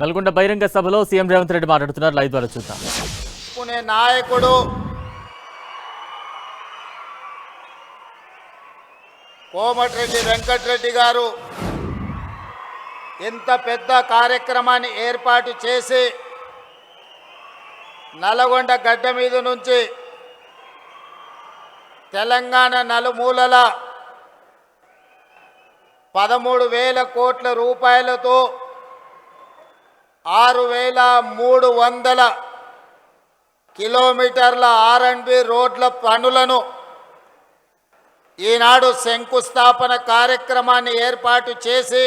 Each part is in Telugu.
నల్గొండ బహిరంగ సభలో సీఎం రేవంత్ రెడ్డి మాట్లాడుతున్నారు. లైవ్ ద్వారా చూద్దాం. నాయకుడు కోమటిరెడ్డి వెంకటరెడ్డి గారు ఎంత పెద్ద కార్యక్రమాన్ని ఏర్పాటు చేసి నల్గొండ గడ్డ మీద నుంచి తెలంగాణ నలుమూలల 13,000 కోట్ల రూపాయలతో 6,300 కిలోమీటర్ల R&B రోడ్ల పనులను ఈనాడు శంకుస్థాపన కార్యక్రమాన్ని ఏర్పాటు చేసి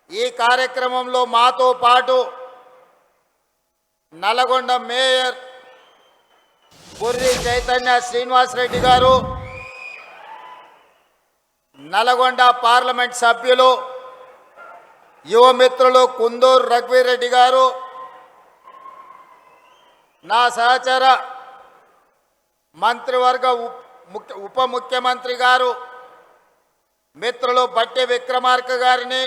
ఈ కార్యక్రమంలో మాతో పాటు నల్గొండ మేయర్ బుర్రి చైతన్య శ్రీనివాసరెడ్డి గారు, నల్గొండ పార్లమెంట్ సభ్యులు యువమిత్రులు కుందూరు రఘువీరెడ్డి గారు, నా సహచర మంత్రివర్గ ఉప ముఖ్యమంత్రి గారు మిత్రులు బట్టి విక్రమార్క గారిని,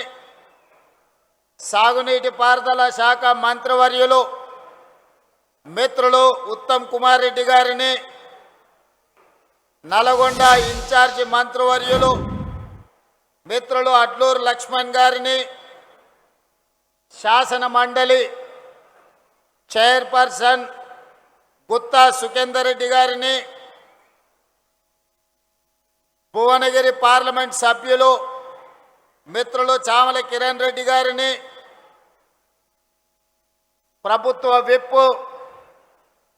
సాగునీటి పారుదల శాఖ మంత్రివర్యులు మిత్రులు ఉత్తమ్ కుమార్ రెడ్డి గారిని, నల్గొండ ఇన్ఛార్జి మంత్రివర్యులు మిత్రులు అడ్లూరు లక్ష్మణ్ గారిని, శాసన మండలి చైర్పర్సన్ గుత్తా సుఖేందర్ రెడ్డి గారిని, భువనగిరి పార్లమెంట్ సభ్యులు మిత్రులు చామల కిరణ్ రెడ్డి గారిని, ప్రభుత్వ విప్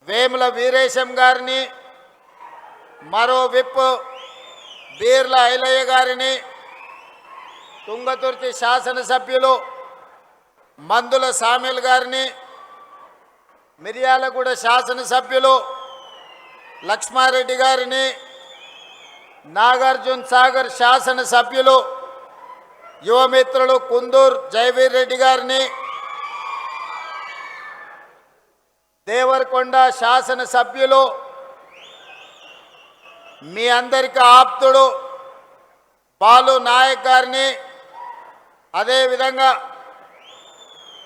వేముల వీరేశం గారిని, మరో విప్ బీర్ల ఐలయ్య గారిని, తుంగతుర్తి శాసనసభ్యులు మందుల సామిల్ గారిని, మిర్యాలగూడ శాసనసభ్యులు లక్ష్మారెడ్డి గారిని, నాగార్జున సాగర్ శాసనసభ్యులు యువమిత్రులు కుందూరు జయవీర్ రెడ్డి గారిని, దేవరకొండ శాసనసభ్యులు మీ అందరికీ ఆప్తుడు బాలు నాయక్ గారిని, అదేవిధంగా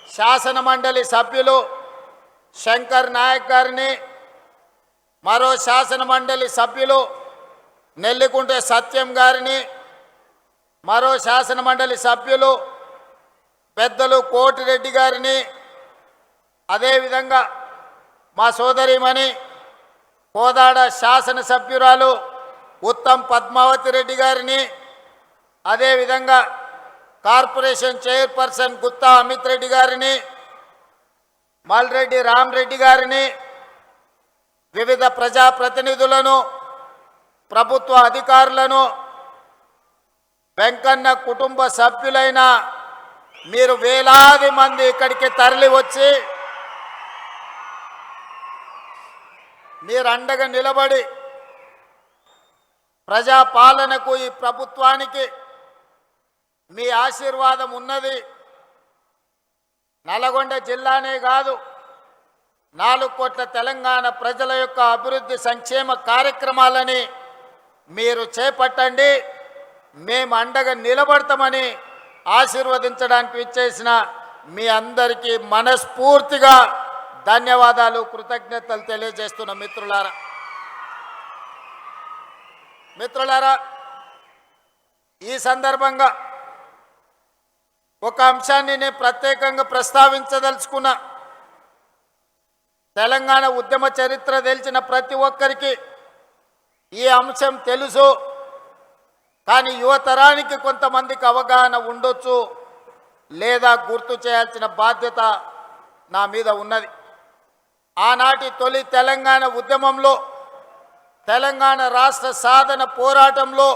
శాసన మండలి సభ్యులు శంకర్ నాయక్ గారిని, మరో శాసన మండలి సభ్యులు నెల్లికుంట సత్యం గారిని, మరో శాసన మండలి సభ్యులు పెద్దలు కోటిరెడ్డి గారిని, అదేవిధంగా మా సోదరిమణి కోదాడ శాసనసభ్యురాలు ఉత్తమ్ పద్మావతి రెడ్డి గారిని, అదేవిధంగా కార్పొరేషన్ చైర్పర్సన్ గుత్తా అమిత్ రెడ్డి గారిని, మల్రెడ్డి రామరెడ్డి గారిని, వివిధ ప్రజాప్రతినిధులను, ప్రభుత్వ అధికారులను, వెంకన్న కుటుంబ సభ్యులైన మీరు వేలాది మంది ఇక్కడికి తరలి వచ్చి మీరు అండగా నిలబడి ప్రజాపాలనకు ఈ ప్రభుత్వానికి మీ ఆశీర్వాదం ఉన్నది. నల్గొండ జిల్లానే కాదు 4 కోట్ల తెలంగాణ ప్రజల యొక్క అభివృద్ధి సంక్షేమ కార్యక్రమాలని మీరు చేపట్టండి, మేము అండగా నిలబడతామని ఆశీర్వదించడానికి ఇచ్చేసిన మీ అందరికీ మనస్ఫూర్తిగా ధన్యవాదాలు, కృతజ్ఞతలు తెలియజేస్తున్న మిత్రులారా, ఈ సందర్భంగా ఒక అంశాన్ని నేను ప్రత్యేకంగా ప్రస్తావించదలుచుకున్నా. తెలంగాణ ఉద్యమ చరిత్ర తెలిసిన ప్రతి ఒక్కరికి ఈ అంశం తెలుసు, కానీ యువతరానికి కొంతమందికి అవగాహన ఉండొచ్చు లేదా గుర్తు చేయాల్సిన బాధ్యత నా మీద ఉన్నది. ఆనాటి తొలి తెలంగాణ ఉద్యమంలో, తెలంగాణ రాష్ట్ర సాధన పోరాటంలో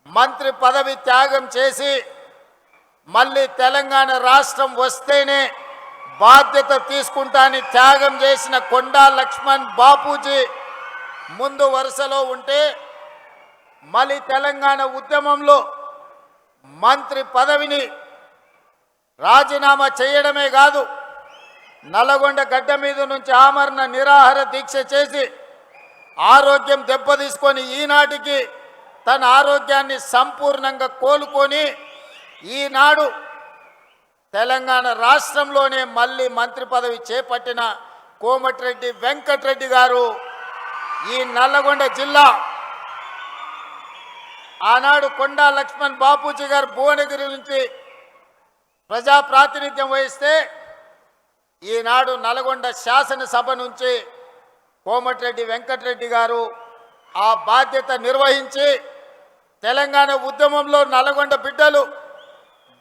మంత్రి పదవి త్యాగం చేసి మళ్ళీ తెలంగాణ రాష్ట్రం వస్తేనే బాధ్యత తీసుకుంటానని త్యాగం చేసిన కొండా లక్ష్మణ్ బాపూజీ ముందు వరుసలో ఉంటే, మళ్ళీ తెలంగాణ ఉద్యమంలో మంత్రి పదవిని రాజీనామా చేయడమే కాదు, నల్గొండ గడ్డ మీద నుంచి ఆమరణ నిరాహార దీక్ష చేసి ఆరోగ్యం దెబ్బతీసుకొని ఈనాటికి తన ఆరోగ్యాన్ని సంపూర్ణంగా కోలుకొని ఈనాడు తెలంగాణ రాష్ట్రంలోనే మళ్ళీ మంత్రి పదవి చేపట్టిన కోమటిరెడ్డి వెంకటరెడ్డి గారు ఈ నల్లగొండ జిల్లా ఆనాడు కొండా లక్ష్మణ్ బాపూజీ గారు భువనగిరి నుంచి ప్రజా ప్రాతినిధ్యం వహిస్తే ఈనాడు నల్గొండ శాసనసభ నుంచి కోమటిరెడ్డి వెంకటరెడ్డి గారు ఆ బాధ్యత నిర్వహించి తెలంగాణ ఉద్యమంలో నల్గొండ బిడ్డలు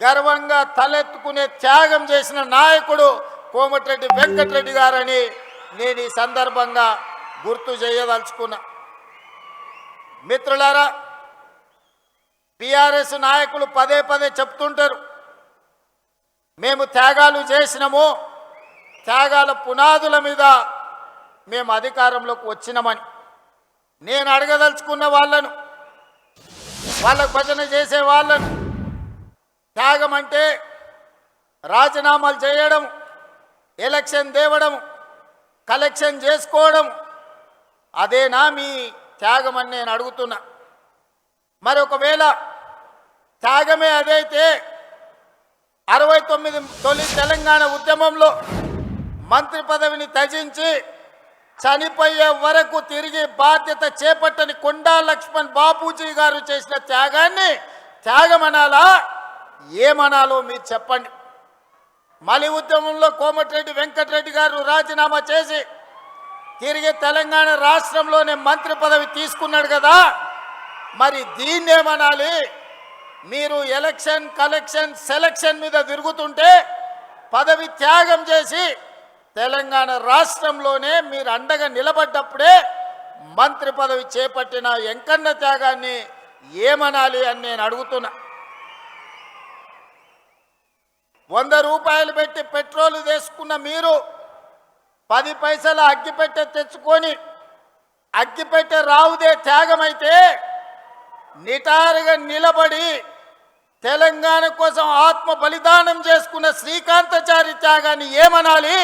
గర్వంగా తలెత్తుకునే త్యాగం చేసిన నాయకుడు కోమటిరెడ్డి వెంకటరెడ్డి గారని నేను ఈ సందర్భంగా గుర్తు చేయదలుచుకున్నా. మిత్రులారా, టిఆర్ఎస్ నాయకులు పదే పదే చెప్తుంటారు, మేము త్యాగాలు చేసినాము, త్యాగాల పునాదుల మీద మేము అధికారంలోకి వచ్చినామని. నేను అడగదలుచుకున్న వాళ్ళను, వాళ్ళకు భజన చేసే వాళ్ళను, త్యాగం అంటే రాజీనామాలు చేయడం, ఎలక్షన్ తేవడం, కలెక్షన్ చేసుకోవడం, అదేనా మీ త్యాగం అని నేను అడుగుతున్నా. మరి ఒకవేళ త్యాగమే అదైతే 69 తొలి తెలంగాణ ఉద్యమంలో మంత్రి పదవిని త్యజించి చనిపోయే వరకు తిరిగి బాధ్యత చేపట్టని కొండా లక్ష్మణ్ బాపూజీ గారు చేసిన త్యాగాన్ని త్యాగమనాలా, ఏమనాలో మీరు చెప్పండి. మలి ఉద్యమంలో కోమటిరెడ్డి వెంకటరెడ్డి గారు రాజీనామా చేసి తిరిగి తెలంగాణ రాష్ట్రంలోనే మంత్రి పదవి తీసుకున్నాడు కదా, మరి దీన్నేమనాలి? మీరు ఎలక్షన్ కలెక్షన్ సెలక్షన్ మీద తిరుగుతుంటే పదవి త్యాగం చేసి తెలంగాణ రాష్ట్రంలోనే మీరు అండగా నిలబడ్డప్పుడే మంత్రి పదవి చేపట్టిన ఎంకన్న త్యాగాన్ని ఏమనాలి అని నేను అడుగుతున్నా. 100 రూపాయలు పెట్టి పెట్రోల్ తీసుకున్న మీరు 10 పైసల అగ్గిపెట్టె తెచ్చుకొని అగ్గిపెట్టె రావుదే త్యాగమైతే నిటారుగా నిలబడి తెలంగాణ కోసం ఆత్మ బలిదానం చేసుకున్న శ్రీకాంతాచారి త్యాగాన్ని ఏమనాలి?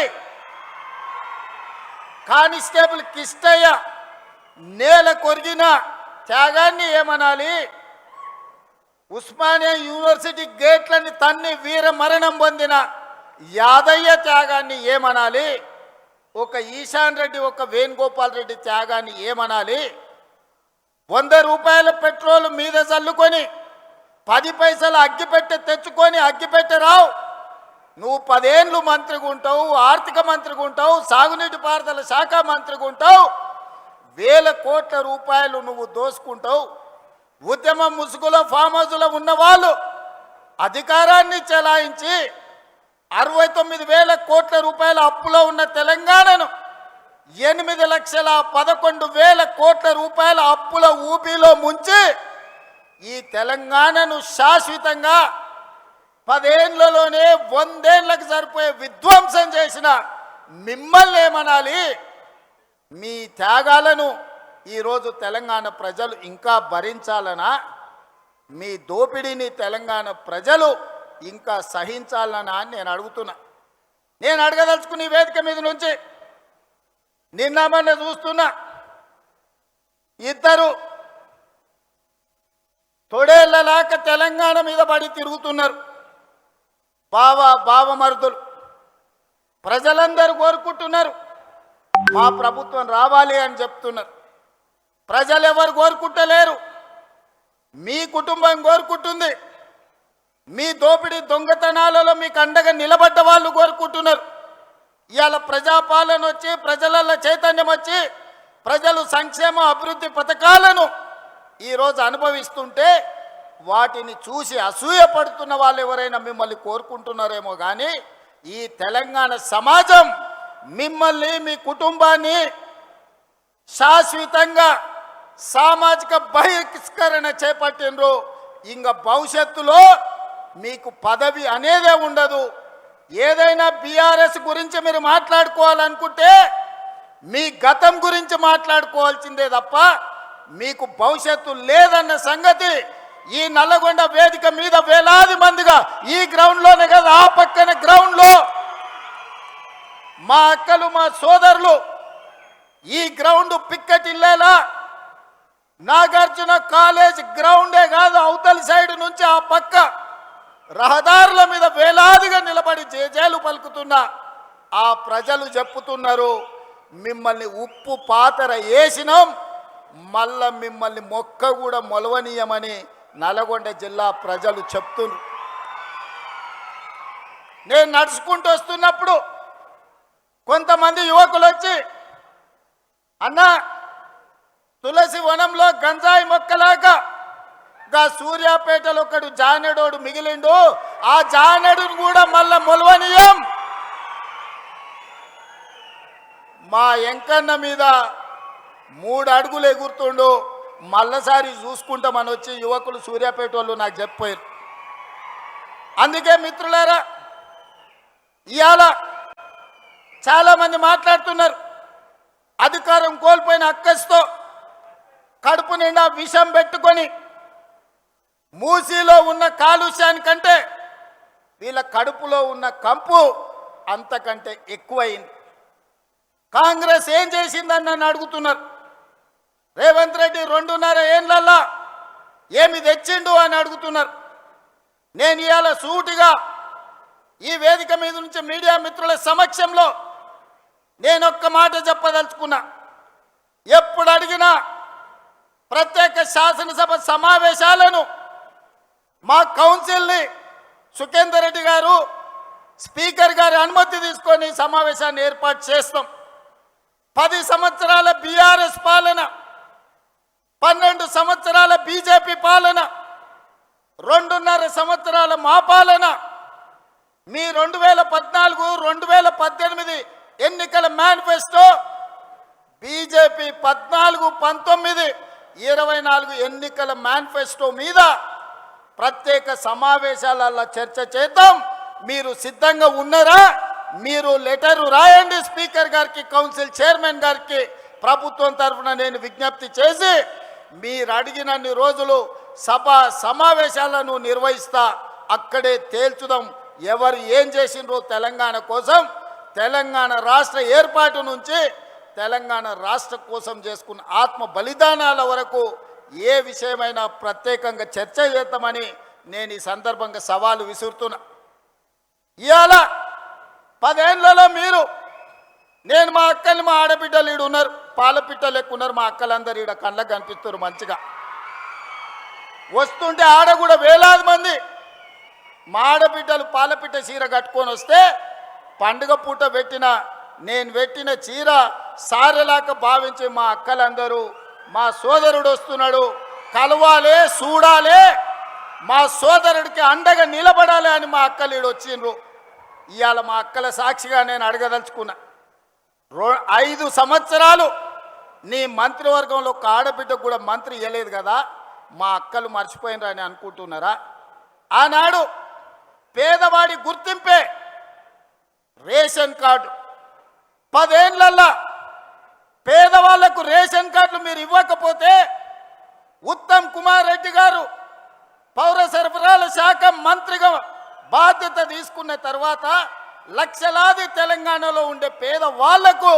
కానిస్టేబుల్ కిష్టయ్య నేల కొరిగిన త్యాగాన్ని ఏమనాలి? ఉస్మానియా యూనివర్సిటీ గేట్లని తన్ని వీర మరణం పొందిన యాదయ్య త్యాగాన్ని ఏమనాలి? ఒక ఈశాన్ రెడ్డి, ఒక వేణుగోపాల్ రెడ్డి త్యాగాన్ని ఏమనాలి? 100 రూపాయల పెట్రోల్ మీద చల్లుకొని 10 పైసలు అగ్గిపెట్టె తెచ్చుకొని అగ్గిపెట్టె రావు, నువ్వు 10 ఏళ్ళు మంత్రిగా ఉంటావు, ఆర్థిక మంత్రిగా ఉంటావు, సాగునీటి పారుదల శాఖ మంత్రిగా ఉంటావు, వేల కోట్ల రూపాయలు నువ్వు దోసుకుంటావు. ఉద్యమం ముసుగులో ఫామ్ హౌస్లో ఉన్న వాళ్ళు అధికారాన్ని చెలాయించి 69,000 కోట్ల రూపాయల అప్పులో ఉన్న తెలంగాణను 8,11,000 కోట్ల రూపాయల అప్పుల ఊపిలో ముంచి ఈ తెలంగాణను శాశ్వతంగా 10 ఏళ్లలోనే 100 ఏళ్లకు సరిపోయే విధ్వంసం చేసిన మిమ్మల్ని ఏమనాలి? మీ త్యాగాలను ఈరోజు తెలంగాణ ప్రజలు ఇంకా భరించాలనా? మీ దోపిడీని తెలంగాణ ప్రజలు ఇంకా సహించాలనా అని నేను అడుగుతున్నా. నేను అడగదలుచుకున్న ఈ వేదిక మీద నుంచి నిన్న మొన్న చూస్తున్నా, ఇద్దరు తొడేళ్లలాక తెలంగాణ మీద పడి తిరుగుతున్నారు. బావమరుదులు ప్రజలందరూ కోరుకుంటున్నారు, మా ప్రభుత్వం రావాలి అని చెప్తున్నారు. ప్రజలు ఎవరు కోరుకుంటలేరు, మీ కుటుంబం కోరుకుంటుంది. మీ దోపిడీ దొంగతనాలలో మీకు అండగా నిలబడ్డ వాళ్ళు కోరుకుంటున్నారు. ఇవాళ ప్రజాపాలన వచ్చి ప్రజలలో చైతన్యం వచ్చి ప్రజలు సంక్షేమ అభివృద్ధి పథకాలను ఈరోజు అనుభవిస్తుంటే వాటిని చూసి అసూయపడుతున్న వాళ్ళు ఎవరైనా మిమ్మల్ని కోరుకుంటున్నారేమో కానీ ఈ తెలంగాణ సమాజం మిమ్మల్ని, మీ కుటుంబాన్ని శాశ్వతంగా సామాజిక బహిష్కరణ చేపట్టినరు. ఇంకా భవిష్యత్తులో మీకు పదవి అనేదే ఉండదు. ఏదైనా బీఆర్ఎస్ గురించి మీరు మాట్లాడుకోవాలనుకుంటే మీ గతం గురించి మాట్లాడుకోవాల్సిందే తప్ప మీకు భవిష్యత్తు లేదన్న సంగతి ఈ నల్లగొండ వేదిక మీద వేలాది మందిగా ఈ గ్రౌండ్లోనే కదా, ఆ పక్కన గ్రౌండ్లో మా అక్కలు, మా సోదరులు ఈ గ్రౌండ్ పిక్కటిల్లేలా నాగార్జున కాలేజ్ గ్రౌండే కాదు, అవతలి సైడ్ నుంచి ఆ పక్క రహదారుల మీద వేలాదిగా నిలబడి జేజేలు పలుకుతున్న ఆ ప్రజలు చెప్పుతున్నారు, మిమ్మల్ని ఉప్పు పాతర వేసినాం, మళ్ళా మిమ్మల్ని మొక్క కూడా మొలవనీయమని నల్గొండ జిల్లా ప్రజలు చెప్తున్నారు. నేను నడుచుకుంటూ వస్తున్నప్పుడు కొంతమంది యువకులు వచ్చి, అన్నా తులసి వనంలో గంజాయి మొక్కలాగా గా సూర్యాపేటలో ఒకడు జానెడోడు మిగిలిండు, ఆ జానెడును కూడా మళ్ళా మొలవనీయం, మా ఎంకన్న మీద 3 అడుగులు ఎగురుతుండు, మళ్ళసారి చూసుకుంటామని వచ్చి యువకులు సూర్యాపేట వాళ్ళు నాకు చెప్పారు. అందుకే మిత్రులారా, ఇవాళ చాలామంది మాట్లాడుతున్నారు, అధికారం కోల్పోయిన అక్కస్తో కడుపు నిండా విషం పెట్టుకొని మూసీలో ఉన్న కాలుష్యానికంటే వీళ్ళ కడుపులో ఉన్న కంపు అంతకంటే ఎక్కువైంది. కాంగ్రెస్ ఏం చేసిందని నన్ను అడుగుతున్నారు. రేవంత్ రెడ్డి 2.5 ఏళ్లలో ఏమి తెచ్చిండు అని అడుగుతున్నారు. నేను ఇవాళ సూటిగా ఈ వేదిక మీద నుంచి మీడియా మిత్రుల సమక్షంలో నేను ఒక్క మాట చెప్పదలుచుకున్నా. ఎప్పుడు అడిగినా ప్రత్యేక శాసనసభ సమావేశాలను మా కౌన్సిల్ని సుఖేందర్ రెడ్డి గారు స్పీకర్ గారి అనుమతి తీసుకొని సమావేశాన్ని ఏర్పాటు చేస్తాం. 10 సంవత్సరాల బీఆర్ఎస్ పాలన, 12 సంవత్సరాల బీజేపీ పాలన, 2.5 సంవత్సరాల మా పాలన, మీ 2014-2018 ఎన్నికల మేనిఫెస్టో, బీజేపీ 14-19-24 ఎన్నికల మేనిఫెస్టో మీద ప్రత్యేక సమావేశాలలో చర్చ చేద్దాం. మీరు సిద్ధంగా ఉన్నారా? మీరు లెటరు రాయండి స్పీకర్ గారికి, కౌన్సిల్ చైర్మన్ గారికి. ప్రభుత్వం తరఫున నేను విజ్ఞప్తి చేసి మీరు అడిగినన్ని రోజులు సభ సమావేశాలను నిర్వహిస్తా. అక్కడే తేల్చుదాం ఎవరు ఏం చేసిండ్రో తెలంగాణ కోసం. తెలంగాణ రాష్ట్ర ఏర్పాటు నుంచి తెలంగాణ రాష్ట్ర కోసం చేసుకున్న ఆత్మ బలిదానాల వరకు ఏ విషయమైనా ప్రత్యేకంగా చర్చ చేద్దామని నేను ఈ సందర్భంగా సవాలు విసురుతున్నా. ఇవాళ 10 ఏళ్లలో మీరు, నేను మా అక్కలు మా ఆడబిడ్డలు ఈడు ఉన్నారు, పాలపిట్టలు ఎక్కువ ఉన్నారు, మా అక్కలందరూ ఈడ కళ్ళకు కనిపిస్తారు మంచిగా. వస్తుంటే ఆడ కూడా వేలాది మంది మా ఆడబిడ్డలు పాలపిట్ట చీర కట్టుకొని వస్తే పండుగ పూట నేను పెట్టిన చీర సారెలాగా భావించి మా అక్కలందరూ మా సోదరుడు వస్తున్నాడు కలవాలే, చూడాలే, మా సోదరుడికి అండగా నిలబడాలి అని మా అక్కలు ఈడు వచ్చిండ్రు. ఇవాళ మా అక్కల సాక్షిగా నేను అడగదలుచుకున్నా, 5 సంవత్సరాలు నీ మంత్రివర్గంలో ఒక ఆడబిడ్డకు కూడా మంత్రి ఇవ్వలేదు కదా, మా అక్కలు మర్చిపోయినరని అనుకుంటున్నారా? ఆనాడు పేదవాడి గుర్తింపే రేషన్ కార్డు. 10 ఏళ్లలో పేదవాళ్లకు రేషన్ కార్డులు మీరు ఇవ్వకపోతే ఉత్తమ్ కుమార్ రెడ్డి గారు పౌర సరఫరాల శాఖ మంత్రిగా బాధ్యత తీసుకున్న తర్వాత లక్షలాది తెలంగాణలో ఉండే పేదవాళ్లకు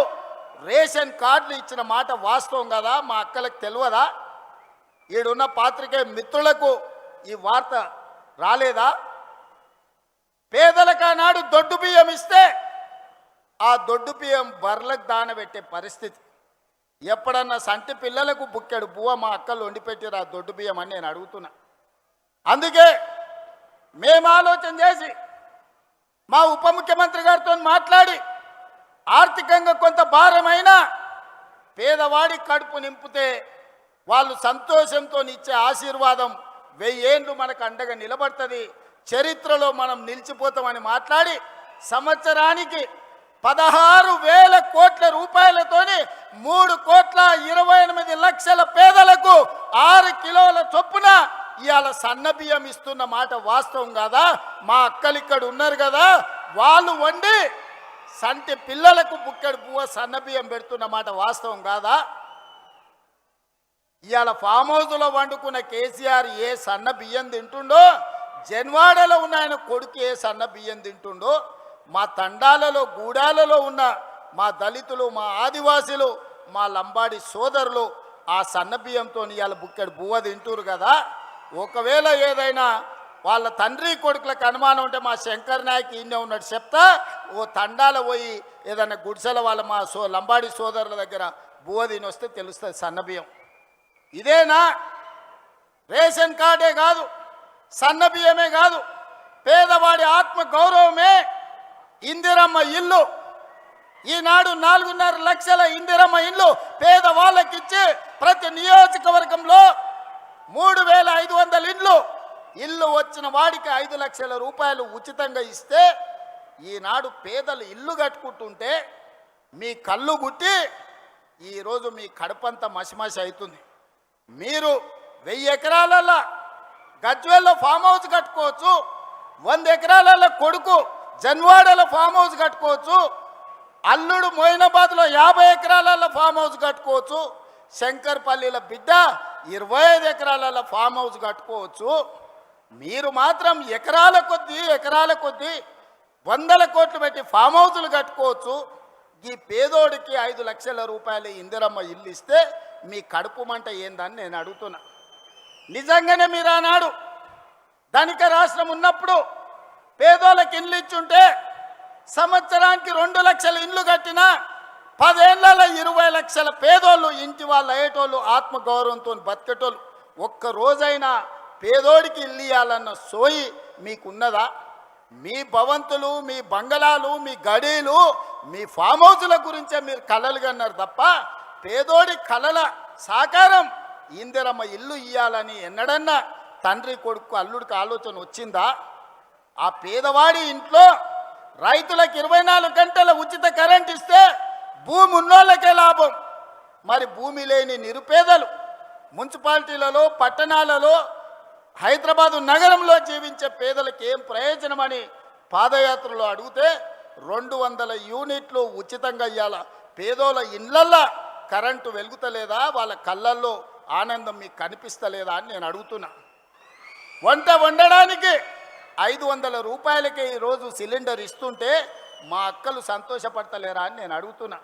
రేషన్ కార్డులు ఇచ్చిన మాట వాస్తవం కదా? మా అక్కలకు తెలియదా? ఈడున్న పాత్రికేయ మిత్రులకు ఈ వార్త రాలేదా? పేదలకు ఆనాడు దొడ్డు బియ్యం ఇస్తే ఆ దొడ్డు బియ్యం బర్లకు దానబెట్టే పరిస్థితి. ఎప్పుడన్నా సంటి పిల్లలకు బుక్కెడు బువ్వ మా అక్కలు వండి పెట్టారు ఆ దొడ్డు బియ్యం అని నేను అడుగుతున్నా. అందుకే మేము ఆలోచన చేసి మా ఉప ముఖ్యమంత్రి గారితో మాట్లాడి ఆర్థికంగా కొంత భారమైనా పేదవాడి కడుపు నింపితే వాళ్ళు సంతోషంతో ఇచ్చే ఆశీర్వాదం 1000 ఏళ్ళు మనకు అండగా నిలబడుతుంది, చరిత్రలో మనం నిలిచిపోతామని మాట్లాడి సంవత్సరానికి 16,000 కోట్ల రూపాయలతోని 3,28,00,000 పేదలకు 6 కిలోల చొప్పున ఇవాళ సన్న బియ్యం ఇస్తున్న మాట వాస్తవం కాదా? మా అక్కలు ఇక్కడ ఉన్నారు కదా, వాళ్ళు వండి సంటి పిల్లలకు బుక్కెడు పువ్వ సన్న బియ్యం పెడుతున్న మాట వాస్తవం కాదా? ఇవాళ ఫామ్ హౌస్లో వండుకున్న కేసీఆర్ ఏ సన్న బియ్యం తింటుండో, జన్వాడలో ఉన్న ఆయన కొడుకు ఏ సన్న బియ్యం తింటుండో, మా తండాలలో గూడాలలో ఉన్న మా దళితులు, మా ఆదివాసీలు, మా లంబాడి సోదరులు ఆ సన్న బియ్యంతో ఇవాళ బుక్కెడు బువ్వ తింటురు కదా. ఒకవేళ ఏదైనా వాళ్ళ తండ్రి కొడుకులకు అనుమానం ఉంటే మా శంకర్ నాయక్ ఈయనే ఉన్నాడు చెప్తా, ఓ తండాల పోయి ఏదన్నా గుడిసెల వాళ్ళ మా లంబాడి సోదరుల దగ్గర బువ్వ తిని వస్తే తెలుస్తుంది సన్నబియ్యం. ఇదేనా? రేషన్ కార్డే కాదు, సన్నబియ్యమే కాదు, పేదవాడి ఆత్మ గౌరవమే ఇందిరమ్మ ఇల్లు. ఈనాడు 4.5 లక్షల ఇందిరమ్మ ఇల్లు పేదవాళ్ళకిచ్చి ప్రతి నియోజకవర్గంలో 3,500 ఇల్లు వచ్చిన వాడికి 5 లక్షల రూపాయలు ఉచితంగా ఇస్తే ఈనాడు పేదలు ఇల్లు కట్టుకుంటుంటే మీ కళ్ళు గుట్టి ఈరోజు మీ కడుపంతా మసిమసి అవుతుంది. మీరు 1000 ఎకరాలలో గజ్వేల్లో ఫామ్ హౌస్ కట్టుకోవచ్చు, 100 ఎకరాలలో కొడుకు జన్వాడలో ఫామ్ హౌస్ కట్టుకోవచ్చు, అల్లుడు మొయినాబాద్లో 50 ఎకరాలలో ఫామ్ హౌస్ కట్టుకోవచ్చు, శంకర్పల్లిలో బిడ్డ 25 ఎకరాలలో ఫామ్ హౌస్ కట్టుకోవచ్చు. మీరు మాత్రం ఎకరాల కొద్దీ 100 కోట్లు పెట్టి ఫామ్ హౌజులు కట్టుకోవచ్చు. ఈ పేదోడికి 5 లక్షల రూపాయలు ఇందిరమ్మ ఇల్లు ఇస్తే మీ కడుపు మంట ఏందని నేను అడుగుతున్నా. నిజంగానే మీరు ఆనాడు ధనిక రాష్ట్రం ఉన్నప్పుడు పేదోళ్ళకి ఇల్లు ఇచ్చుంటే సంవత్సరానికి 2 లక్షల ఇల్లు కట్టినా 10 ఏళ్లలో 20 లక్షల పేదోళ్ళు ఇంటి వాళ్ళు అయ్యేటోళ్ళు, ఆత్మగౌరవంతో బతికేటోళ్ళు. ఒక్క రోజైనా పేదోడికి ఇల్లు ఇవ్వాలన్న సోయి మీకున్నదా? మీ భవంతులు, మీ బంగళాలు, మీ గడీలు, మీ ఫామ్ హౌజుల గురించే మీరు కలలు కన్నారు తప్ప పేదోడి కలల సాకారం ఇందిరమ్మ ఇల్లు ఇవ్వాలని ఎన్నడన్నా తండ్రి కొడుకు అల్లుడికి ఆలోచన వచ్చిందా? ఆ పేదవాడి ఇంట్లో రైతులకు 24 గంటల ఉచిత కరెంట్ ఇస్తే భూమి ఉన్నోళ్ళకే లాభం. మరి భూమి లేని నిరుపేదలు మున్సిపాలిటీలలో, పట్టణాలలో, హైదరాబాదు నగరంలో జీవించే పేదలకు ఏం ప్రయోజనమని పాదయాత్రలో అడిగితే 200 యూనిట్లు ఉచితంగా ఇవ్వాల. పేదోళ్ళ ఇళ్ళల్లో కరెంటు వెలుగుతలేదా? వాళ్ళ కళ్ళల్లో ఆనందం మీకు కనిపిస్తలేదా అని నేను అడుగుతున్నా. వంట వండడానికి 500 రూపాయలకే ఈరోజు సిలిండర్ ఇస్తుంటే మా అక్కలు సంతోషపడతలేరా అని నేను అడుగుతున్నా.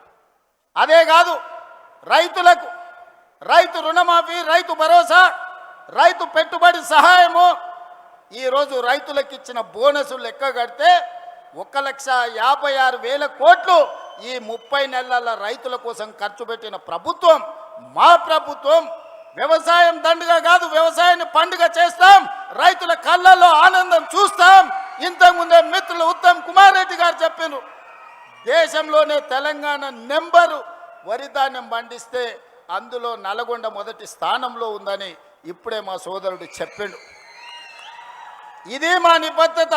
అదే కాదు, రైతులకు రైతు రుణమాఫీ, రైతు భరోసా, రైతు పెట్టుబడి సహాయము, ఈరోజు రైతులకు ఇచ్చిన బోనసులు లెక్క కడితే 1,56,000 కోట్లు ఈ 30 నెలల రైతుల కోసం ఖర్చు పెట్టిన ప్రభుత్వం మా ప్రభుత్వం. వ్యవసాయం దండుగా కాదు, వ్యవసాయాన్ని పండుగ చేస్తాం, రైతుల కళ్ళల్లో ఆనందం చూస్తాం. ఇంతకుముందే మిత్రులు ఉత్తమ్ కుమార్ రెడ్డి గారు చెప్పారు, దేశంలోనే తెలంగాణ నెంబరు వరి ధాన్యం పండిస్తే అందులో నల్గొండ మొదటి స్థానంలో ఉందని ఇప్పుడే మా సోదరుడు చెప్పిండు. ఇది మా నిబద్ధత,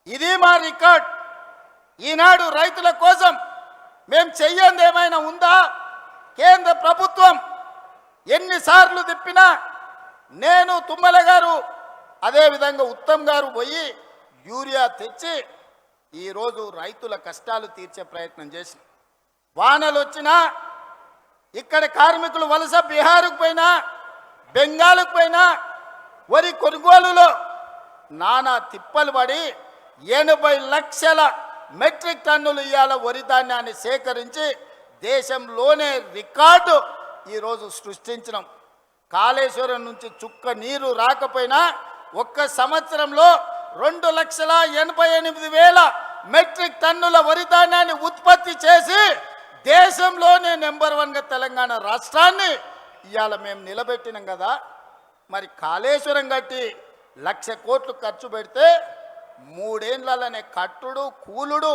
ఇది మా రికార్డ్. ఈనాడు రైతుల కోసం మేము చెయ్యంది ఏమైనా ఉందా? కేంద్ర ప్రభుత్వం ఎన్నిసార్లు తిప్పినా నేను, తుమ్మల గారు, అదేవిధంగా ఉత్తమ్ గారు పోయి యూరియా తెచ్చి ఈరోజు రైతుల కష్టాలు తీర్చే ప్రయత్నం చేసి, వానలు వచ్చినా ఇక్కడ కార్మికులు వలస బీహార్కు పోయినా, బెంగాల్కు పోయినా వరి కొనుగోలులో నానా తిప్పలు పడి 80 లక్షల మెట్రిక్ టన్నులు ఇవాళ వరి ధాన్యాన్ని సేకరించి దేశంలోనే రికార్డు ఈరోజు సృష్టించినాం. కాళేశ్వరం నుంచి చుక్క నీరు రాకపోయినా ఒక్క సంవత్సరంలో 2,88,000 మెట్రిక్ టన్నుల వరి ధాన్యాన్ని ఉత్పత్తి చేసి దేశంలోనే నెంబర్ 1గా తెలంగాణ రాష్ట్రాన్ని ఇవాళ మేము నిలబెట్టినాం కదా. మరి కాళేశ్వరం కట్టి 1,00,000 కోట్లు ఖర్చు పెడితే 3 ఏళ్లలోనే కట్టుడు కూలుడు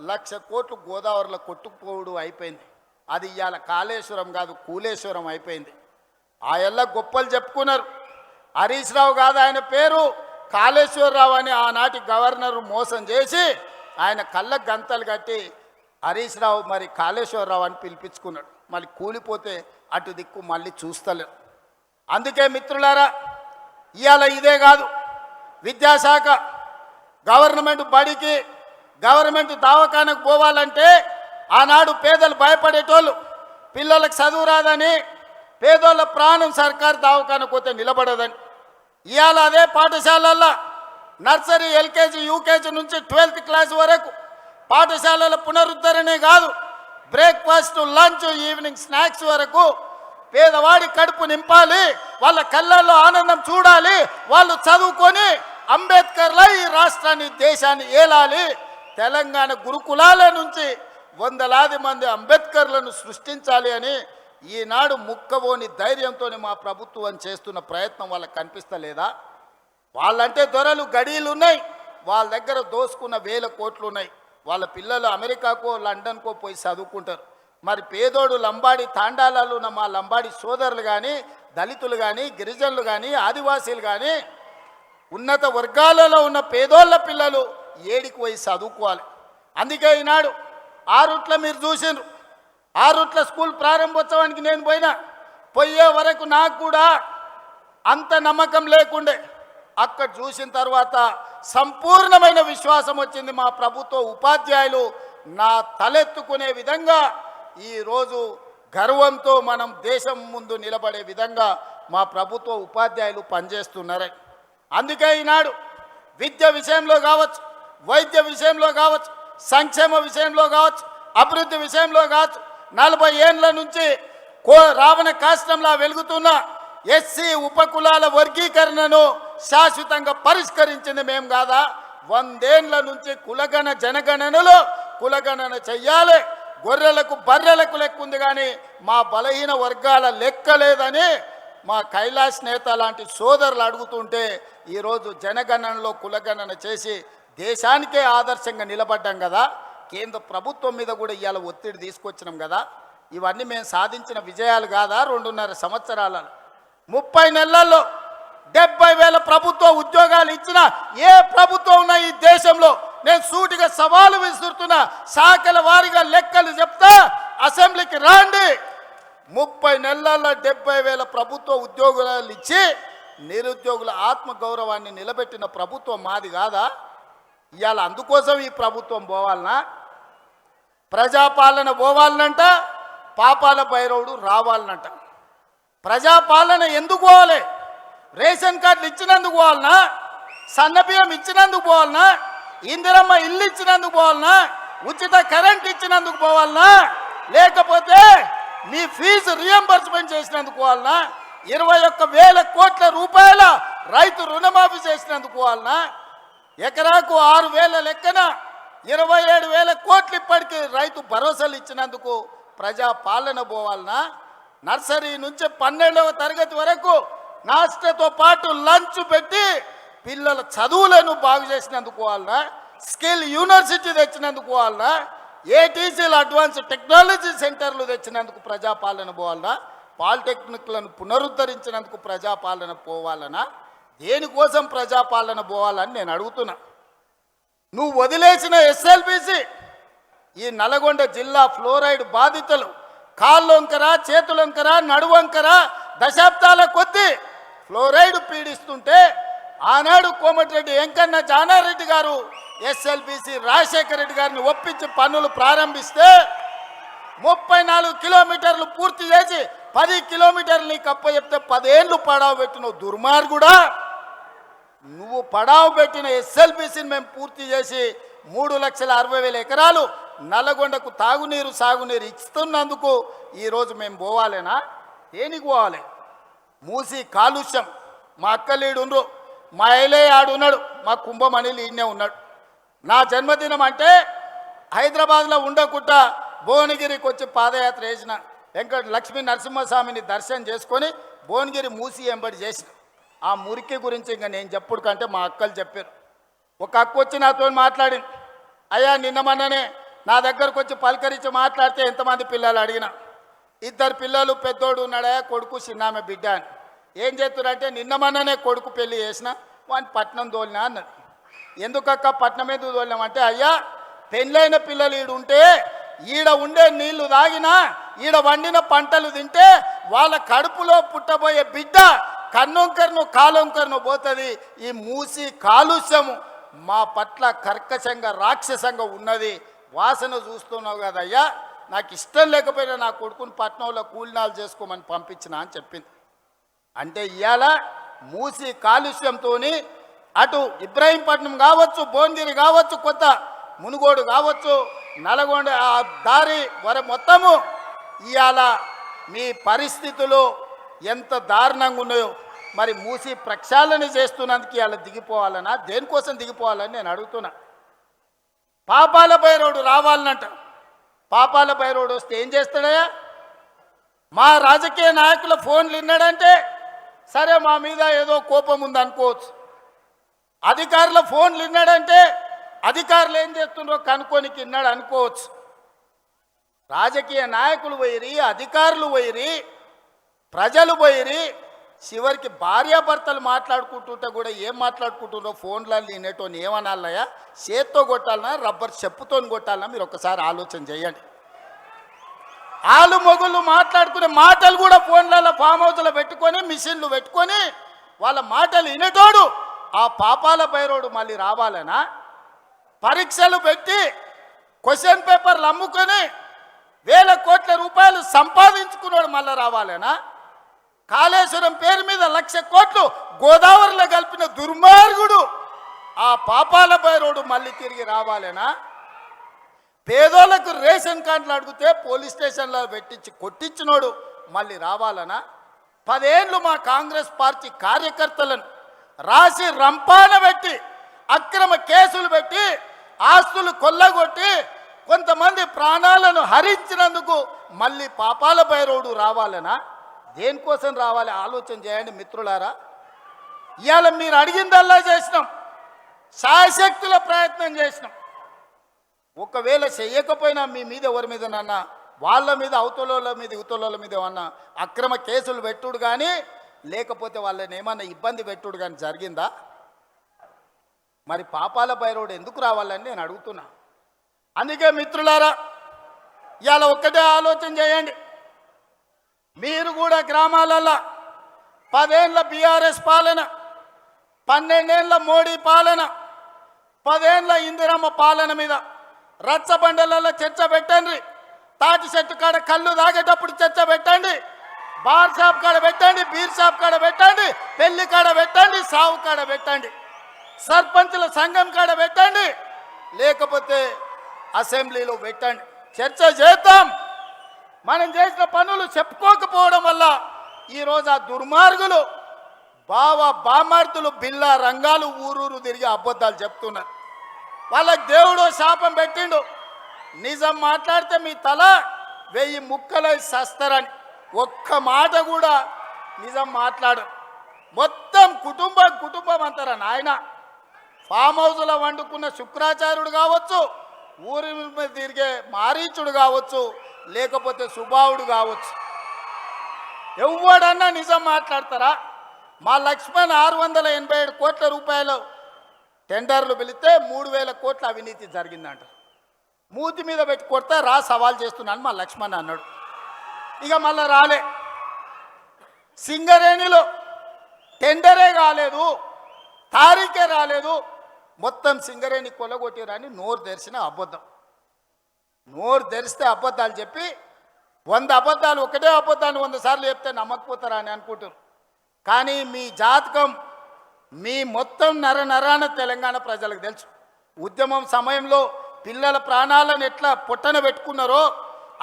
1,00,000 కోట్లు గోదావరిలో కొట్టుకుపోవుడు అయిపోయింది. అది ఇవాళ కాళేశ్వరం కాదు, కూలేశ్వరం అయిపోయింది. ఆ ఎల్ల గొప్పలు చెప్పుకున్నారు. హరీష్ రావు కాదు ఆయన పేరు, కాళేశ్వరరావు అని ఆనాటి గవర్నర్ మోసం చేసి ఆయన కళ్ళకు గంతలు కట్టి హరీష్ రావు మరి కాళేశ్వరరావు అని పిలిపించుకున్నాడు. మళ్ళీ కూలిపోతే అటు దిక్కు మళ్ళీ చూస్తలేరు. అందుకే మిత్రులారా, ఇవాళ ఇదే కాదు, విద్యాశాఖ గవర్నమెంట్ బడికి, గవర్నమెంట్ దవాఖానకు పోవాలంటే ఆనాడు పేదలు భయపడేటోళ్ళు, పిల్లలకు చదువు రాదని, పేదోళ్ళ ప్రాణం సర్కారు దవాఖానకు పోతే నిలబడదని. ఇవాళ అదే పాఠశాలల్లో నర్సరీ, ఎల్కేజీ, యూకేజీ నుంచి 12th క్లాస్ వరకు పాఠశాలల పునరుద్ధరణే కాదు, బ్రేక్ఫాస్ట్, లంచ్, ఈవినింగ్ స్నాక్స్ వరకు పేదవాడి కడుపు నింపాలి, వాళ్ళ కళ్ళల్లో ఆనందం చూడాలి, వాళ్ళు చదువుకొని అంబేద్కర్లా ఈ రాష్ట్రాన్ని దేశాన్ని ఏలాలి. తెలంగాణ గురుకులాల నుంచి వందలాది మంది అంబేద్కర్లను సృష్టించాలి అని ఈనాడు ముక్కబోని ధైర్యంతో మా ప్రభుత్వం చేస్తున్న ప్రయత్నం వాళ్ళకి కనిపిస్తలేదా? వాళ్ళంటే దొరలు గడీలు ఉన్నాయి, వాళ్ళ దగ్గర దోసుకున్న వేల కోట్లు ఉన్నాయి. వాళ్ళ పిల్లలు అమెరికాకో లండన్కో పోయి చదువుకుంటారు. మరి పేదోడు లంబాడి తాండాలలో ఉన్న మా లంబాడి సోదరులు కానీ, దళితులు కానీ, గిరిజనులు కానీ, ఆదివాసీలు కానీ, ఉన్నత వర్గాలలో ఉన్న పేదోళ్ళ పిల్లలు ఏడికి పోయి చదువుకోవాలి. అందుకే ఈనాడు ఆరుట్ల మీరు చూసిండ్రు, ఆరుట్ల స్కూల్ ప్రారంభోత్సవానికి నేను పోయే వరకు నాకు కూడా అంత నమ్మకం లేకుండే. అక్కడ చూసిన తర్వాత సంపూర్ణమైన విశ్వాసం వచ్చింది. మా ప్రభుత్వ ఉపాధ్యాయులు నా తలెత్తుకునే విధంగా ఈరోజు గర్వంతో మనం దేశం ముందు నిలబడే విధంగా మా ప్రభుత్వ ఉపాధ్యాయులు పనిచేస్తున్నారు. అందుకే ఈనాడు విద్య విషయంలో కావచ్చు, వైద్య విషయంలో కావచ్చు, సంక్షేమ విషయంలో కావచ్చు, అభివృద్ధి విషయంలో కావచ్చు, 40 ఏళ్ల నుంచి రావణ కాష్టంలా వెలుగుతున్న ఎస్సీ ఉపకులాల వర్గీకరణను శాశ్వతంగా పరిష్కరించింది మేము కాదా? 100 ఏళ్ల నుంచి కులగణ జనగణనలో కులగణన చెయ్యాలి, గొర్రెలకు బర్రెలకు లెక్క ఉంది కానీ మా బలహీన వర్గాల లెక్క లేదని మా కైలాష్ నేత లాంటి సోదరులు అడుగుతుంటే ఈరోజు జనగణనలో కులగణన చేసి దేశానికే ఆదర్శంగా నిలబడ్డాం కదా. కేంద్ర ప్రభుత్వం మీద కూడా ఇవాళ ఒత్తిడి తీసుకొచ్చినాం కదా. ఇవన్నీ మేము సాధించిన విజయాలు కాదా? 2.5 సంవత్సరాలలో 30 నెలల్లో 70,000 ప్రభుత్వ ఉద్యోగాలు ఇచ్చిన ఏ ప్రభుత్వం ఉన్నా ఈ దేశంలో నేను సూటిగా సవాలు విసురుతున్నా. శాఖల వారీగా లెక్కలు చెప్తా, అసెంబ్లీకి రాండి. 30 నెలల్లో 70,000 ప్రభుత్వ ఉద్యోగాలు ఇచ్చి నిరుద్యోగుల ఆత్మగౌరవాన్ని నిలబెట్టిన ప్రభుత్వం మాది కాదా? ఇవాళ అందుకోసం ఈ ప్రభుత్వం పోవాలనా? ప్రజాపాలన పోవాలనంట, పాపాల భైరవుడు రావాలనంట. ప్రజాపాలన ఎందుకు పోవాలి? రేషన్ కార్డులు ఇచ్చినందుకు పోవాలనా? సన్నబియ్యం ఇచ్చినందుకు పోవాలనా? ఇందిరమ్మ ఇల్లు ఇచ్చినందుకు పోవాలనా? ఉచిత కరెంట్ ఇచ్చినందుకు పోవాలనా? లేకపోతే మీ ఫీజు రియంబర్స్మెంట్ చేసినందుకు పోవాలనా? 21,000 కోట్ల రూపాయల రైతు రుణమాఫీ చేసినందుకు పోవాలనా? ఎకరాకు 6,000 లెక్కన 27,000 కోట్లు ఇప్పటికీ రైతు భరోసాలు ఇచ్చినందుకు ప్రజాపాలన పోవాలనా? నర్సరీ నుంచి 12వ తరగతి వరకు నాస్టతో పాటు లంచ్ పెట్టి పిల్లల చదువులను బాగు చేసినందుకు పోవాలనా? స్కిల్ యూనివర్సిటీ తెచ్చినందుకు పోవాలనా? ఏటీసీలు అడ్వాన్స్ టెక్నాలజీ సెంటర్లు తెచ్చినందుకు ప్రజాపాలన పోవాలనా? పాలిటెక్నిక్లను పునరుద్ధరించినందుకు ప్రజాపాలన పోవాలనా? దేనికోసం ప్రజాపాలన పోవాలని నేను అడుగుతున్నా. నువ్వు వదిలేసిన ఎస్ఎల్బిసి ఈ నల్గొండ జిల్లా ఫ్లోరైడ్ బాధితులు కాళ్ళొంకర, చేతులొంకర, నడువంకర దశాబ్దాల కొద్దీ ఫ్లోరైడ్ పీడిస్తుంటే ఆనాడు కోమటిరెడ్డి వెంకన్న జానారెడ్డి గారు ఎస్ఎల్బిసి రాజశేఖర రెడ్డి గారిని ఒప్పించి పనులు ప్రారంభిస్తే 34 కిలోమీటర్లు పూర్తి చేసి 10 కిలోమీటర్లు నీకు అప్పచెప్తే 10 ఏళ్ళు పడావు పెట్టిన దుర్మార్గుడా. నువ్వు పడావు పెట్టిన ఎస్ఎల్బిసిని మేము పూర్తి చేసి 3,60,000 ఎకరాలు నల్లగొండకు తాగునీరు సాగునీరు ఇస్తున్నందుకు ఈరోజు మేము పోవాలేనా? దేనికి పోవాలి? మూసి కాలుష్యం. మా అక్కలీడు, మా ఐలే ఆడున్నాడు, మా కుంభమణిలు ఈయనే ఉన్నాడు. నా జన్మదినం అంటే హైదరాబాద్లో ఉండకుండా భువనగిరికి వచ్చి పాదయాత్ర చేసిన లక్ష్మీ నరసింహస్వామిని దర్శనం చేసుకొని భువనగిరి మూసి ఎంబడి చేసిన. ఆ మురికి గురించి ఇంకా నేను చెప్పుడు కంటే మా అక్కలు చెప్పారు. ఒక అక్క వచ్చి నాతో మాట్లాడింది, అయ్యా నిన్న మొన్ననే నా దగ్గరకు వచ్చి పలకరించి మాట్లాడితే ఎంతమంది పిల్లలు అడిగిన, 2 పిల్లలు, పెద్దోడు ఉన్నాడా, కొడుకు చిన్నామె బిడ్డ అని. ఏం చేస్తున్నారంటే నిన్న మొన్ననే కొడుకు పెళ్లి చేసిన వాడిని పట్నం తోలినా అన్నది. ఎందుకక్క పట్నం ఎందుకు తోలినామంటే, అయ్యా పెళ్ళైన పిల్లలు ఈడు ఉంటే ఈడ ఉండే నీళ్లు తాగినా ఈడ వండిన పంటలు తింటే వాళ్ళ కడుపులో పుట్టబోయే బిడ్డ కన్నొంకర్ను కాలొంకర్ను పోతుంది. ఈ మూసి కాలుష్యము మా పట్ల కర్కశంగా రాక్షసంగా ఉన్నది. వాసన చూస్తున్నావు కదయ్యా, నాకు ఇష్టం లేకపోయినా నా కొడుకుని పట్నంలో కూలినాలు చేసుకోమని పంపించిన అని చెప్పింది. అంటే ఇవాళ మూసి కాలుష్యంతో అటు ఇబ్రాహీంపట్నం కావచ్చు, భువనగిరి కావచ్చు, కొత్త మునుగోడు కావచ్చు, నల్గొండ ఆ దారి మొత్తము ఇవాళ మీ పరిస్థితులు ఎంత దారుణంగా ఉన్నాయో. మరి మూసి ప్రక్షాళన చేస్తున్నందుకు ఇలా దిగిపోవాలనా, దేనికోసం దిగిపోవాలని నేను అడుగుతున్నా. పాపాల భైరవుడు రావాలనంట. పాపాల భైరవుడు వస్తే ఏం చేస్తాడయ్యా? మా రాజకీయ నాయకుల ఫోన్లు విన్నాడంటే సరే మా మీద ఏదో కోపం ఉంది అనుకోవచ్చు. అధికారుల ఫోన్లు విన్నాడంటే అధికారులు ఏం చేస్తుండ్రో కనుక్కోనికి విన్నాడు అనుకోవచ్చు. రాజకీయ నాయకులు పోయిరి, అధికారులు పోయిరి, ప్రజలు పోయిరి, చివరికి భార్యాభర్తలు మాట్లాడుకుంటుంటే కూడా ఏం మాట్లాడుకుంటుండ్రో ఫోన్లలో వినేటోని ఏమనాలయ్యా? చేత్తో కొట్టాలన్నా రబ్బర్ చెప్పుతో కొట్టాలన్నా మీరు ఒకసారి ఆలోచన చేయండి. ఆలు మొగుళ్ళు మాట్లాడుకునే మాటలు కూడా ఫోన్లలో ఫామ్ హౌస్లో పెట్టుకొని మిషన్లు పెట్టుకొని వాళ్ళ మాటలు వినేటోడు ఆ పాపాల భైరవుడు మళ్ళీ రావాలనా? పరీక్షలు పెట్టి క్వశ్చన్ పేపర్లు అమ్ముకొని వేల కోట్ల రూపాయలు సంపాదించుకున్నాడు మళ్ళీ రావాలనా? కాళేశ్వరం పేరు మీద 1,00,000 కోట్లు గోదావరిలో కలిపిన దుర్మార్గుడు ఆ పాపాల భైరవుడు మళ్ళీ తిరిగి రావాలనా? పేదోళ్లకు రేషన్ కార్డులు అడిగితే పోలీస్ స్టేషన్లో పెట్టించి కొట్టించినోడు మళ్ళీ రావాలనా? 10 ఏళ్ళు మా కాంగ్రెస్ పార్టీ కార్యకర్తలను రాసి రంపాన పెట్టి అక్రమ కేసులు పెట్టి ఆస్తులు కొల్లగొట్టి కొంతమంది ప్రాణాలను హరించినందుకు మళ్ళీ పాపాల భైరవుడు రావాలనా? దేనికోసం రావాలి ఆలోచన చేయండి మిత్రులారా. ఇవాళ మీరు అడిగిందల్లా చేసినాం, శాయశక్తుల ప్రయత్నం చేసినాం. ఒకవేళ చెయ్యకపోయినా మీ మీద ఎవరి మీద నన్న వాళ్ళ మీద అవతల మీద ఇవతల మీద ఏమన్నా అక్రమ కేసులు పెట్టుడు కానీ లేకపోతే వాళ్ళని ఏమన్నా ఇబ్బంది పెట్టుడు కానీ జరిగిందా? మరి పాపాల భైరవుడు ఎందుకు రావాలని నేను అడుగుతున్నా. అందుకే మిత్రులారా ఇవాళ ఒక్కటే ఆలోచన చేయండి. మీరు కూడా గ్రామాలలో 10 ఏళ్ళ బీఆర్ఎస్ పాలన, 12 ఏళ్ళ మోడీ పాలన, 10 ఏళ్ళ ఇందిరమ్మ పాలన మీద రచ్చబండలలో చర్చ పెట్టండి. తాటి చెట్టు కాడ కళ్ళు తాగేటప్పుడు చర్చ పెట్టండి, బార్ షాప్ కాడ పెట్టండి, బీర్ షాప్ కాడ పెట్టండి, పెళ్లి కాడ పెట్టండి, సావు కాడ పెట్టండి, సర్పంచుల సంఘం కాడ పెట్టండి, లేకపోతే అసెంబ్లీలో పెట్టండి. చర్చ చేద్దాం. మనం చేసిన పనులు చెప్పుకోకపోవడం వల్ల ఈరోజు ఆ దుర్మార్గులు బామార్తులు బిల్లా రంగాలు ఊరూరు తిరిగి అబద్ధాలు చెప్తున్నారు. వాళ్ళకి దేవుడు శాపం పెట్టిండు, నిజం మాట్లాడితే మీ తల 1000 ముక్కలై సస్తరని. ఒక్క మాట కూడా నిజం మాట్లాడు. మొత్తం కుటుంబం అంటారా నాయన. ఫామ్ హౌస్లో వండుకున్న శుక్రాచార్యుడు కావచ్చు, ఊరి మీద తిరిగే మారీచుడు కావచ్చు, లేకపోతే సుబావుడు కావచ్చు, ఎవడన్నా నిజం మాట్లాడతారా? మా లక్ష్మణ్ 687 కోట్ల రూపాయలు టెండర్లు పిలిస్తే 3,000 కోట్ల అవినీతి జరిగిందంట. మూతి మీద పెట్టి కొడతా రా సవాల్ చేస్తున్నాను మా లక్ష్మణ్ అన్నాడు. ఇక మళ్ళా రాలే. సింగరేణిలో టెండరే కాలేదు, తారీఖే రాలేదు, మొత్తం సింగరేణి కొల్లగొట్టిరని నోరు తెరిచిన అబద్ధం. నోరు తెరిస్తే అబద్ధాలు చెప్పి 100 అబద్ధాలు ఒకటే అబద్ధాన్ని 100 సార్లు చెప్తే నమ్మకపోతారా అని అనుకుంటారు. కానీ మీ జాతకం మీ మొత్తం నరాన తెలంగాణ ప్రజలకు తెలుసు. ఉద్యమం సమయంలో పిల్లల ప్రాణాలను ఎట్లా పొట్టన పెట్టుకున్నారో,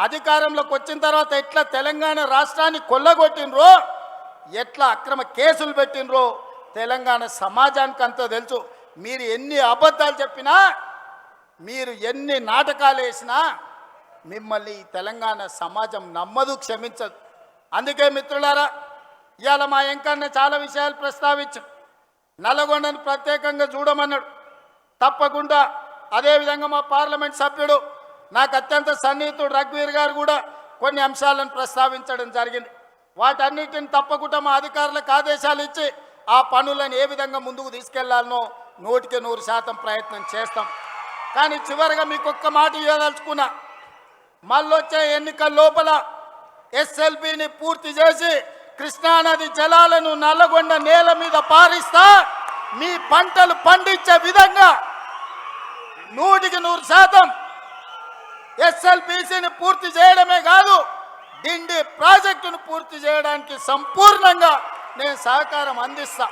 అధికారంలోకి వచ్చిన తర్వాత ఎట్లా తెలంగాణ రాష్ట్రాన్ని కొల్లగొట్టినరో, ఎట్లా అక్రమ కేసులు పెట్టినరో తెలంగాణ సమాజానికి అంతా తెలుసు. మీరు ఎన్ని అబద్ధాలు చెప్పినా, మీరు ఎన్ని నాటకాలు వేసినా మిమ్మల్ని తెలంగాణ సమాజం నమ్మదు, క్షమించదు. అందుకే మిత్రులారా ఇవాళ మా ఎంకన్న చాలా విషయాలు ప్రస్తావించాం. నల్లగొండను ప్రత్యేకంగా చూడమన్నాడు. తప్పకుండా అదేవిధంగా మా పార్లమెంట్ సభ్యుడు నాకు అత్యంత సన్నిహితుడు రఘువీర్ గారు కూడా కొన్ని అంశాలను ప్రస్తావించడం జరిగింది. వాటన్నిటిని తప్పకుండా మా అధికారులకు ఆదేశాలు ఇచ్చి ఆ పనులను ఏ విధంగా ముందుకు తీసుకెళ్లాలనో 100% ప్రయత్నం చేస్తాం. కానీ చివరిగా మీకు ఒక్క మాట ఇవ్వదలుచుకున్నా. మళ్ళొచ్చే ఎన్నికల లోపల ఎస్ఎల్బిని పూర్తి చేసి కృష్ణానది జలాలను నల్లగొండ నేల మీద పారిస్తా, మీ పంటలు పండించే విధంగా 100% ఎస్ఎల్బిసిని పూర్తి చేయడమే కాదు, డిండి ప్రాజెక్టును పూర్తి చేయడానికి సంపూర్ణంగా నేను సహకారం అందిస్తా.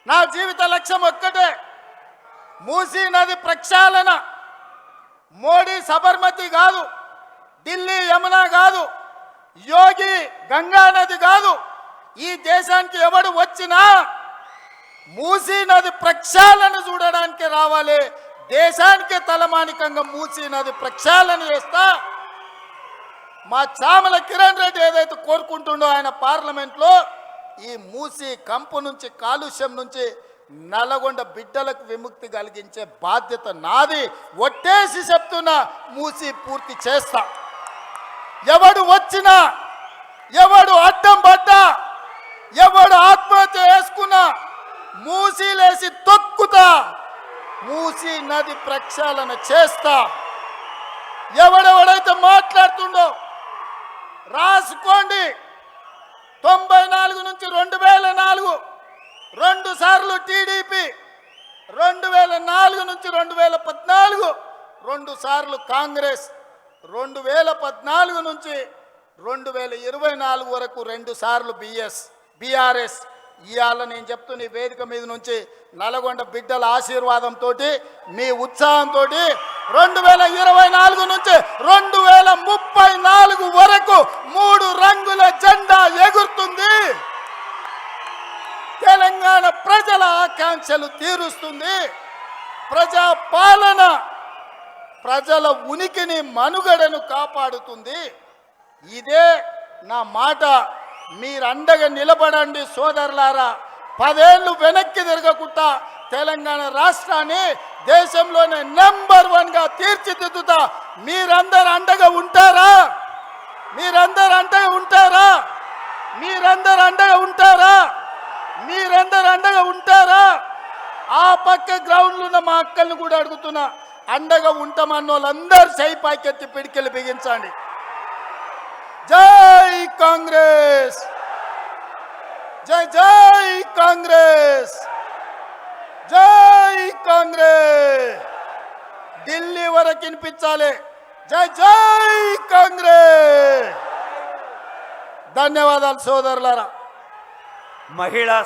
నా జీవిత లక్ష్యం ఒక్కటే, మూసీ నది ప్రక్షాళన. మోడీ సబర్మతి కాదు, ఢిల్లీ యమునా కాదు, యోగి గంగా నది కాదు. ఈ దేశానికి ఎవడు వచ్చినా మూసీ నది ప్రక్షాళన చూడడానికి రావాలి. దేశానికి తలమానికంగా మూసీ నది ప్రక్షాళన చేస్తా. మా చామల కిరణ్ రెడ్డి ఏదైతే కోరుకుంటుండో ఆయన పార్లమెంట్లో, ఈ మూసీ కంపు నుంచి, కాలుష్యం నుంచి నల్లగొండ బిడ్డలకు విముక్తి కలిగించే బాధ్యత నాది. ఒట్టేసి చెప్తున్నా, మూసీ పూర్తి చేస్తా. ఎవడు వచ్చినా, ఎవడు అడ్డం పడ్డా, ఎవడు ఆత్మహత్య చేసుకున్నా మూసీలేసి తొక్కుతా. మూసీ నది ప్రక్షాళన చేస్తా. ఎవడెవడైతే మాట్లాడుతుండో రాసుకోండి. 94 నుంచి 2004 2 సార్లు టీడీపీ, 2004 నుంచి 2014 2 సార్లు కాంగ్రెస్, 2014 నుంచి 2024 వరకు 2 సార్లు బీఆర్ఎస్. ఇవాళ నేను చెప్తున్న ఈ వేదిక మీద నుంచి నల్గొండ బిడ్డల ఆశీర్వాదంతో, మీ ఉత్సాహంతో 2024 నుంచి 2034 వరకు 3 రంగుల జెండా ఎగురుతుంది. తెలంగాణ ప్రజల ఆకాంక్షలు తీరుస్తుంది. ప్రజా పాలన ప్రజల ఉనికిని, మనుగడను కాపాడుతుంది. ఇదే నా మాట. మీరు అండగా నిలబడండి సోదరులారా. 10 ఏళ్ళు వెనక్కి తిరగకుండా తెలంగాణ రాష్ట్రాన్ని దేశంలోనే నెంబర్ 1గా తీర్చిదిద్దుతా. మీరందరూ అండగా ఉంటారా? మీరందరూ అండగా ఉంటారా? మీరందరూ అండగా ఉంటారా? మీరందరూ అండగా ఉంటారా? ఆ పక్క గ్రౌండ్లో ఉన్న మా అక్కల్ని కూడా అడుగుతున్నా, అండగా ఉంటామన్న వాళ్ళందరూ సై పాకెత్తి పిడికెళ్ళి బిగించండి. జై కాంగ్రెస్, జై జై కాంగ్రెస్, జై కాంగ్రెస్. ఢిల్లీ వరకు వినిపించాలి. జై జై కాంగ్రెస్. ధన్యవాదాలు సోదరులారా. మహిళా